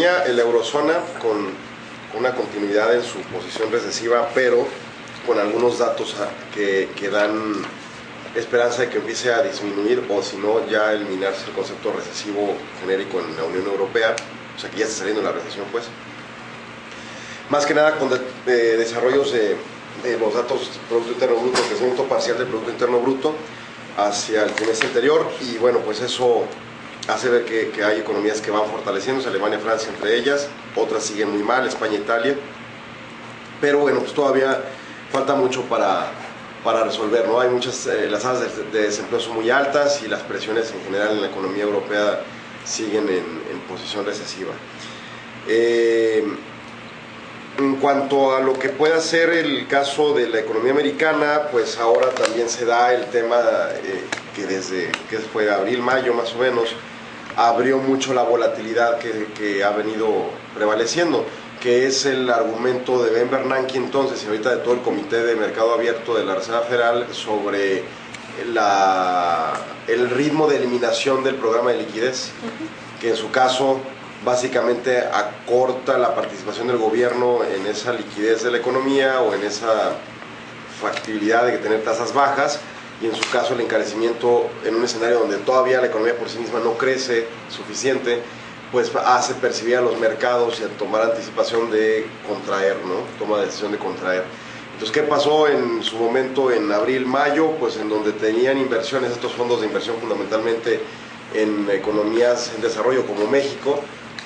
La eurozona con una continuidad en su posición recesiva, pero con algunos datos que dan esperanza de que empiece a disminuir, o si no, ya eliminarse el concepto recesivo genérico en la Unión Europea, o sea que ya está saliendo la recesión, pues. Más que nada con desarrollos de los datos del Producto Interno Bruto, crecimiento parcial del Producto Interno Bruto hacia el trimestre anterior, y bueno, pues eso hace ver que hay economías que van fortaleciéndose, Alemania, Francia entre ellas, otras siguen muy mal, España, Italia, pero bueno, pues todavía falta mucho para resolver, ¿no? Hay muchas, las tasas de desempleo son muy altas y las presiones en general en la economía europea siguen en posición recesiva. En cuanto a lo que pueda ser el caso de la economía americana, pues ahora también se da el tema que desde que fue abril, mayo más o menos, abrió mucho la volatilidad que ha venido prevaleciendo, que es el argumento de Ben Bernanke entonces y ahorita de todo el Comité de Mercado Abierto de la Reserva Federal sobre el ritmo de eliminación del programa de liquidez, que en su caso básicamente acorta la participación del gobierno en esa liquidez de la economía o en esa factibilidad de tener tasas bajas, y en su caso el encarecimiento en un escenario donde todavía la economía por sí misma no crece suficiente, pues hace percibir a los mercados y a tomar anticipación de contraer, ¿no? Toma la decisión de contraer. Entonces, ¿qué pasó en su momento en abril, mayo? Pues en donde tenían inversiones, estos fondos de inversión fundamentalmente en economías en desarrollo como México,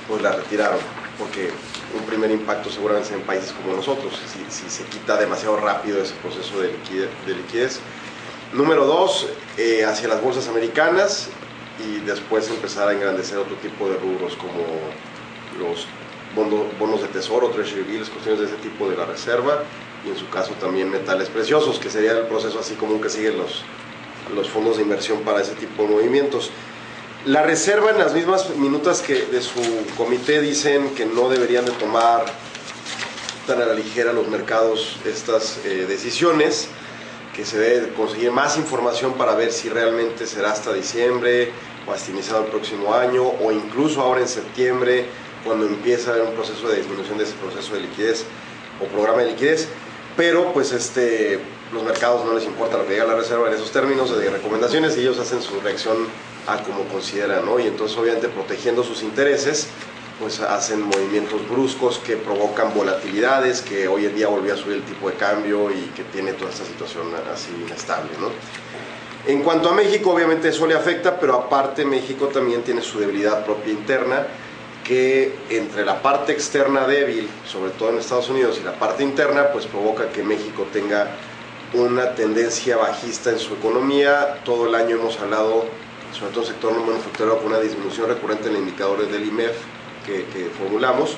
pues la retiraron, porque un primer impacto seguramente en países como nosotros, si se quita demasiado rápido ese proceso de liquidez. Número dos, hacia las bolsas americanas, y después empezar a engrandecer otro tipo de rubros como los bonos de tesoro, treasury bills, cuestiones de ese tipo de la reserva, y en su caso también metales preciosos, que sería el proceso así común que siguen los fondos de inversión para ese tipo de movimientos. La reserva, en las mismas minutas que de su comité, dicen que no deberían de tomar tan a la ligera los mercados estas decisiones, que se debe conseguir más información para ver si realmente será hasta diciembre o hasta iniciado el próximo año, o incluso ahora en septiembre, cuando empieza a haber un proceso de disminución de ese proceso de liquidez o programa de liquidez. Pero pues los mercados no les importa lo que diga la reserva en esos términos de recomendaciones, y ellos hacen su reacción a como consideran, ¿no? Y entonces, obviamente, protegiendo sus intereses, pues hacen movimientos bruscos que provocan volatilidades, que hoy en día volvió a subir el tipo de cambio y que tiene toda esta situación así inestable, ¿no? En cuanto a México, obviamente eso le afecta, pero aparte México también tiene su debilidad propia interna, que entre la parte externa débil, sobre todo en Estados Unidos, y la parte interna, pues provoca que México tenga una tendencia bajista en su economía. Todo el año hemos hablado, sobre todo en el sector no manufacturero, con una disminución recurrente en los indicadores del IMEF que formulamos,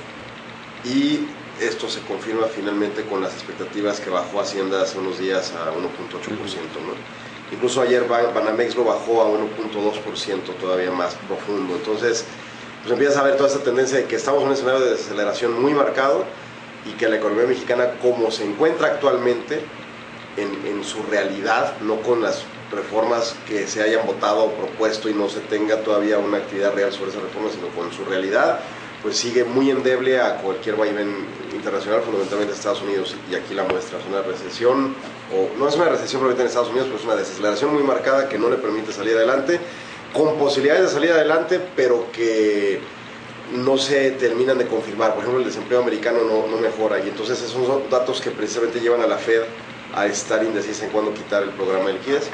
y esto se confirma finalmente con las expectativas que bajó Hacienda hace unos días a 1.8%, ¿no? Incluso ayer Banamex lo bajó a 1.2%, todavía más profundo. Entonces, pues empiezas a ver toda esta tendencia de que estamos en un escenario de desaceleración muy marcado, y que la economía mexicana, como se encuentra actualmente en su realidad, no con las reformas que se hayan votado o propuesto y no se tenga todavía una actividad real sobre esas reformas, sino con su realidad, pues sigue muy endeble a cualquier vaivén internacional, fundamentalmente Estados Unidos, y aquí la muestra es una recesión, o no es una recesión probablemente en Estados Unidos, pero es una desaceleración muy marcada que no le permite salir adelante, con posibilidades de salir adelante, pero que no se terminan de confirmar. Por ejemplo, el desempleo americano no mejora, y entonces esos son datos que precisamente llevan a la Fed a estar indecisa en cuándo quitar el programa de liquidez,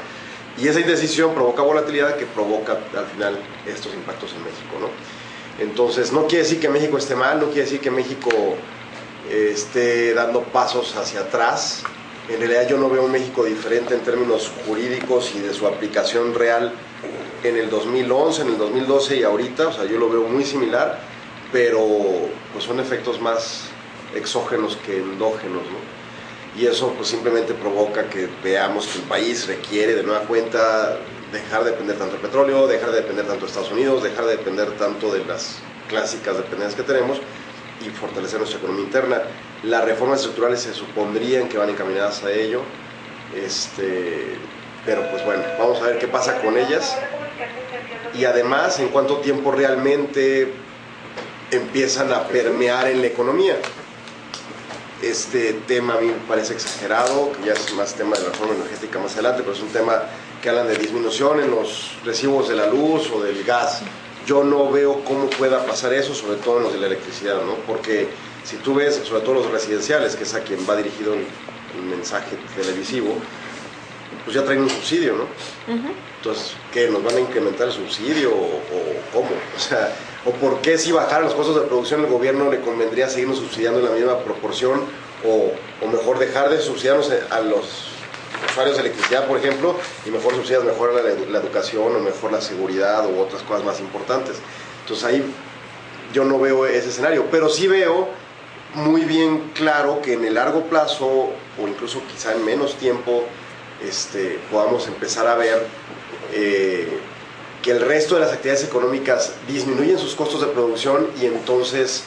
y esa indecisión provoca volatilidad que provoca al final estos impactos en México, ¿no? Entonces, no quiere decir que México esté mal, no quiere decir que México esté dando pasos hacia atrás. En realidad yo no veo un México diferente en términos jurídicos y de su aplicación real en el 2011, en el 2012 y ahorita. O sea, yo lo veo muy similar, pero pues son efectos más exógenos que endógenos, ¿no? Y eso pues simplemente provoca que veamos que el país requiere de nueva cuenta dejar de depender tanto del petróleo, dejar de depender tanto de Estados Unidos, dejar de depender tanto de las clásicas dependencias que tenemos, y fortalecer nuestra economía interna. Las reformas estructurales se supondrían que van encaminadas a ello, pero pues bueno, vamos a ver qué pasa con ellas, y además en cuánto tiempo realmente empiezan a permear en la economía. Este tema a mí me parece exagerado, que ya es más tema de la reforma energética más adelante, pero es un tema que hablan de disminución en los recibos de la luz o del gas. Yo no veo cómo pueda pasar eso, sobre todo en los de la electricidad, ¿no? Porque si tú ves, sobre todo los residenciales, que es a quien va dirigido el mensaje televisivo, pues ya traen un subsidio, ¿no? Entonces, ¿qué? ¿Nos van a incrementar el subsidio o cómo? O sea, ¿o por qué si bajaran los costos de producción el gobierno le convendría seguirnos subsidiando en la misma proporción o mejor dejar de subsidiarnos a los usuarios de electricidad, por ejemplo, y mejor subsidias mejor la educación o mejor la seguridad u otras cosas más importantes? Entonces ahí yo no veo ese escenario, pero sí veo muy bien claro que en el largo plazo o incluso quizá en menos tiempo podamos empezar a ver que el resto de las actividades económicas disminuyen sus costos de producción y entonces,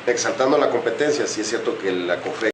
exaltando la competencia, sí es cierto que la COFEC